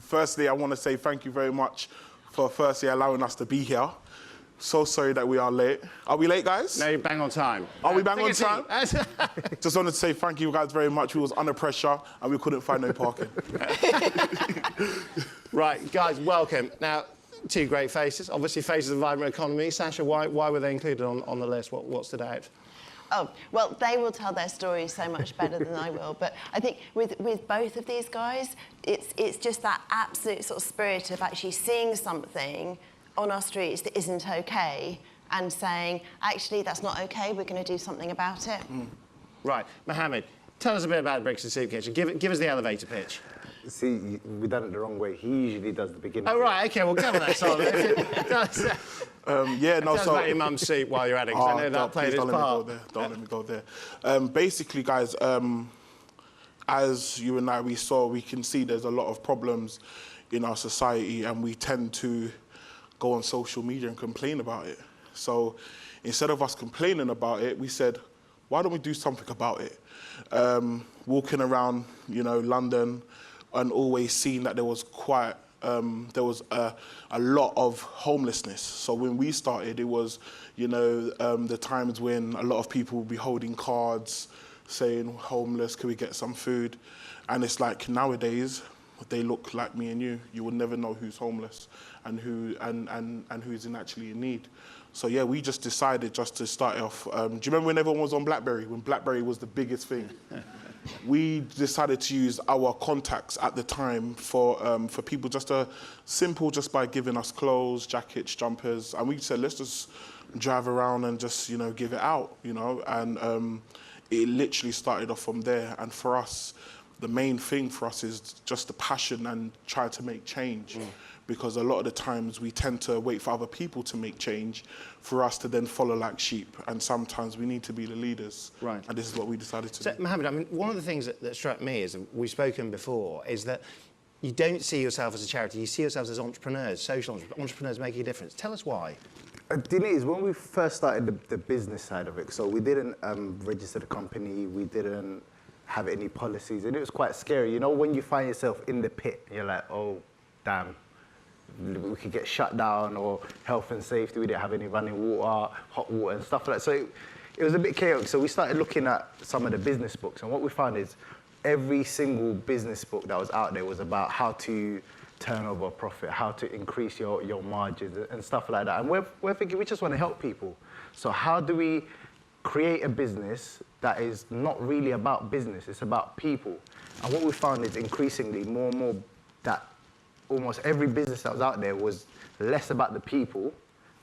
Firstly, I want to say thank you very much for allowing us to be here. So sorry that we are late. Are we late, guys? No, you're bang on time. Are we bang on time? Just wanted to say thank you guys very much. We was under pressure and we couldn't find no parking. Right, guys, welcome. Now, two great faces, obviously faces of the vibrant economy. Sacha, why were they included on the list? What stood out? Oh, well, they will tell their stories so much better than I will. But I think with both of these guys, it's just that absolute sort of spirit of actually seeing something on our streets that isn't okay and saying, actually, that's not okay, we're going to do something about it. Right, Mahamed, tell us a bit about Brixton Soup Kitchen. Give us the elevator pitch. See, we done it the wrong way. He usually does the beginning. Oh, right, OK, well, go on that, Solomon. Tell us about your mum's soup while you're at it, because I know that played its part. Don't let me go there. Basically, guys, as you and I, we can see there's a lot of problems in our society, and we tend to go on social media and complain about it. So instead of us complaining about it, we said, why don't we do something about it? Walking around, London, and always seeing that there was a lot of homelessness. So when we started, it was, the times when a lot of people would be holding cards saying, homeless, can we get some food? And it's like nowadays, they look like me and you. You will never know who's homeless and who's actually in need. So yeah, we just decided just to start off. Do you remember when everyone was on BlackBerry? When BlackBerry was the biggest thing? We decided to use our contacts at the time for people just by giving us clothes, jackets, jumpers, and we said let's just drive around and just give it out, and it literally started off from there. And for us, the main thing for us is just the passion and try to make change. Because a lot of the times we tend to wait for other people to make change for us to then follow like sheep. And sometimes we need to be the leaders. Right. And this is what we decided to do. Mahamed, I mean, one of the things that struck me is, we've spoken before, is that you don't see yourself as a charity, you see yourselves as entrepreneurs, social entrepreneurs making a difference. Tell us why. The thing is, when we first started the business side of it, so we didn't register the company, we didn't have any policies, and it was quite scary. When you find yourself in the pit, you're like, oh, damn. We could get shut down, or health and safety, we didn't have any running water, hot water and stuff like that. So it was a bit chaotic. So we started looking at some of the business books, and what we found is every single business book that was out there was about how to turn over a profit, how to increase your margins and stuff like that. And we're thinking we just want to help people. So how do we create a business that is not really about business, it's about people? And what we found is increasingly more and more that almost every business that was out there was less about the people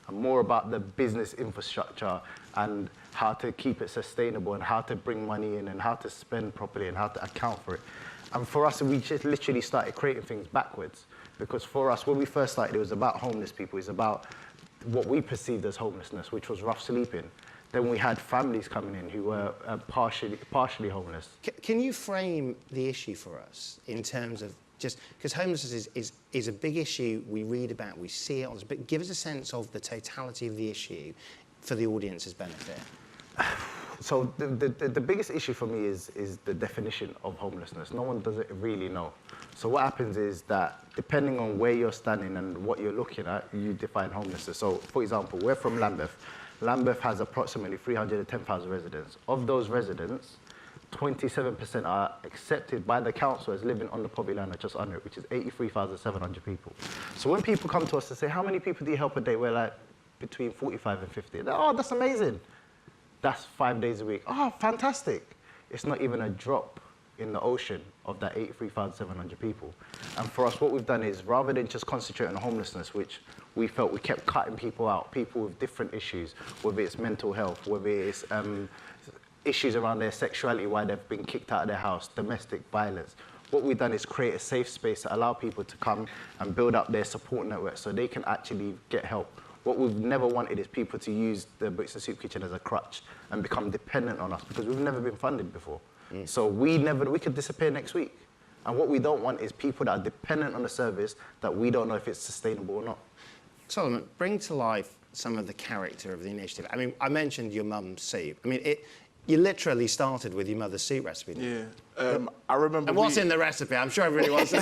and more about the business infrastructure and how to keep it sustainable and how to bring money in and how to spend properly and how to account for it. And for us, we just literally started creating things backwards. Because for us, when we first started, it was about homeless people. It was about what we perceived as homelessness, which was rough sleeping. Then we had families coming in who were partially homeless. Can you frame the issue for us in terms of just because homelessness is a big issue we read about, we see it on, but give us a sense of the totality of the issue for the audience's benefit. So the biggest issue for me is the definition of homelessness. No one doesn't really know. So what happens is that depending on where you're standing and what you're looking at, you define homelessness. So for example, we're from Lambeth. Lambeth has approximately 310,000 residents. Of those residents, 27% are accepted by the council as living on the poverty line or just under it, which is 83,700 people. So when people come to us and say, how many people do you help a day? We're like, between 45 and 50. They're, oh, that's amazing. That's 5 days a week. Oh, fantastic. It's not even a drop in the ocean of that 83,700 people. And for us, what we've done is, rather than just concentrate on homelessness, which we felt we kept cutting people out, people with different issues, whether it's mental health, whether it's issues around their sexuality, why they've been kicked out of their house, domestic violence. What we've done is create a safe space to allow people to come and build up their support network so they can actually get help. What we've never wanted is people to use the Brixton Soup Kitchen as a crutch and become dependent on us, because we've never been funded before. So we could disappear next week. And what we don't want is people that are dependent on a service that we don't know if it's sustainable or not. Solomon, bring to life some of the character of the initiative. I mean, I mentioned your mum's soup. I mean, you literally started with your mother's soup recipe. Yeah. I remember. And what's in the recipe? I'm sure everybody wants to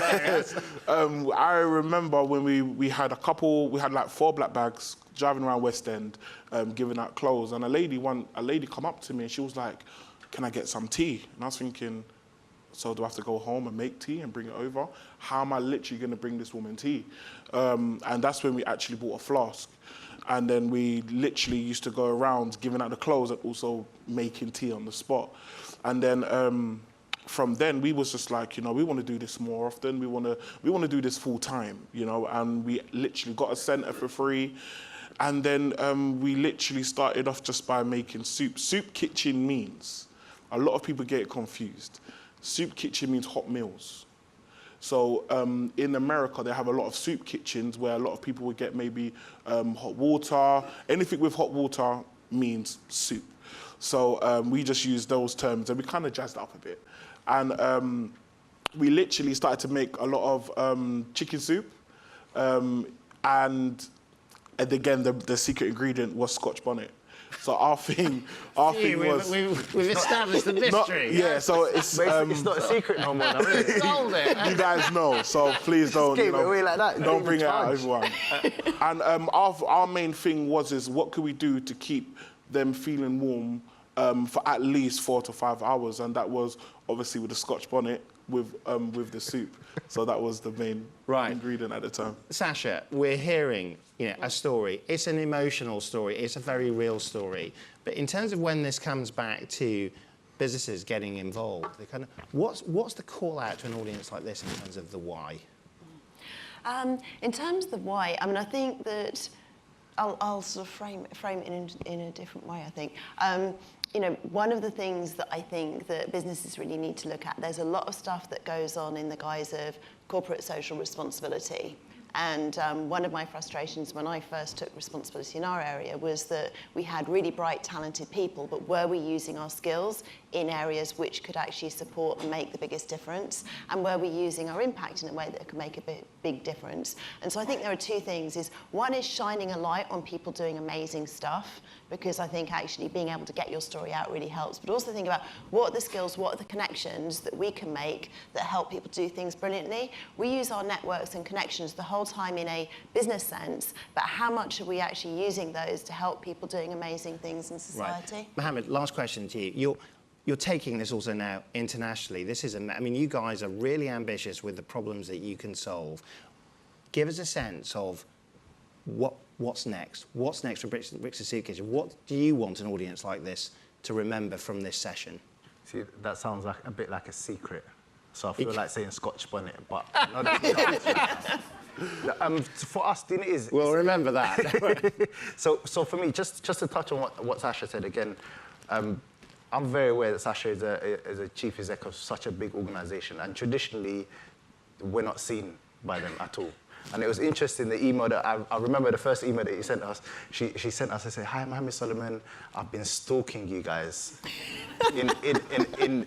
know. I remember when we had like 4 black bags driving around West End, giving out clothes, and a lady come up to me and she was like, "Can I get some tea?" And I was thinking, so do I have to go home and make tea and bring it over? How am I literally going to bring this woman tea? And that's when we actually bought a flask. And then we literally used to go around giving out the clothes and also making tea on the spot. And then from then we was just like, we want to do this more often. We want to do this full time, and we literally got a centre for free. And then we literally started off just by making soup. Soup kitchen means, a lot of people get it confused. Soup kitchen means hot meals. So in America, they have a lot of soup kitchens where a lot of people would get maybe hot water. Anything with hot water means soup. So we just use those terms and we kind of jazzed it up a bit. And we literally started to make a lot of chicken soup. And again, the secret ingredient was Scotch bonnet. So our thing was... We've established the mystery. So it's... it's not a secret no more. Sold it. You guys know, so please don't... Keep it away like that. Don't bring it out, everyone. And our main thing was what could we do to keep them feeling warm for at least 4 to 5 hours, and that was obviously with the Scotch bonnet with the soup. So that was the main ingredient at the time. Sacha, we're hearing a story. It's an emotional story. It's a very real story. But in terms of when this comes back to businesses getting involved, what's the call out to an audience like this in terms of the why? In terms of the why, I think that I'll sort of frame it in a different way, I think. One of the things that I think that businesses really need to look at, there's a lot of stuff that goes on in the guise of corporate social responsibility. And one of my frustrations when I first took responsibility in our area was that we had really bright, talented people, but were we using our skills in areas which could actually support and make the biggest difference? And were we using our impact in a way that could make a big difference? And so I think there are 2 things. One is shining a light on people doing amazing stuff, because I think actually being able to get your story out really helps. But also think about what are the skills, what are the connections that we can make that help people do things brilliantly. We use our networks and connections the whole time in a business sense, but how much are we actually using those to help people doing amazing things in society? Right. Mahamed, last question to you. You're taking this also now internationally. You guys are really ambitious with the problems that you can solve. Give us a sense of what's next? What's next for Brixton Soup Kitchen? What do you want an audience like this to remember from this session? See, that sounds like a bit like a secret. So I feel like saying Scotch bonnet, but for us, it is. We'll remember that. So for me, just to touch on what Sacha said again, I'm very aware that Sacha is a chief exec of such a big organisation, and traditionally, we're not seen by them at all. And it was interesting, the email that I remember the first email that you sent us, she sent us and said, "Hi, Mohammed Solomon, I've been stalking you guys in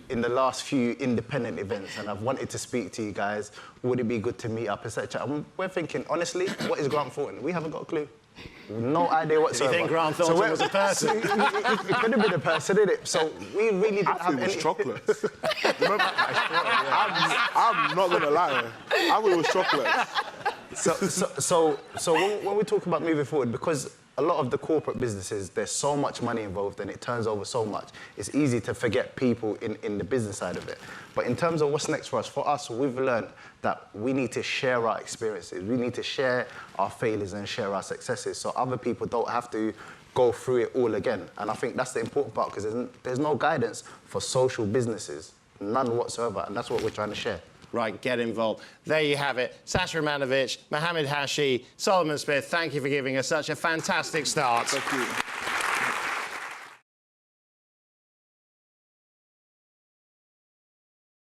the last few independent events, and I've wanted to speak to you guys. Would it be good to meet up, etc." And we're thinking, honestly, what is Grant Thornton? We haven't got a clue. No idea whatsoever. So you think Grant Thornton was a person? It could have been a person, didn't it? So we really didn't have any... I thought it was chocolates. I'm not going to lie. I thought it was chocolates. So when we talk about moving forward, because a lot of the corporate businesses, there's so much money involved and it turns over so much, it's easy to forget people in the business side of it. But in terms of what's next for us, we've learned that we need to share our experiences. We need to share our failures and share our successes so other people don't have to go through it all again. And I think that's the important part, because there's no guidance for social businesses, none whatsoever, and that's what we're trying to share. Right, get involved. There you have it. Sacha Romanovitch, Mahamed Hashi, Solomon Smith, thank you for giving us such a fantastic start. Thank you.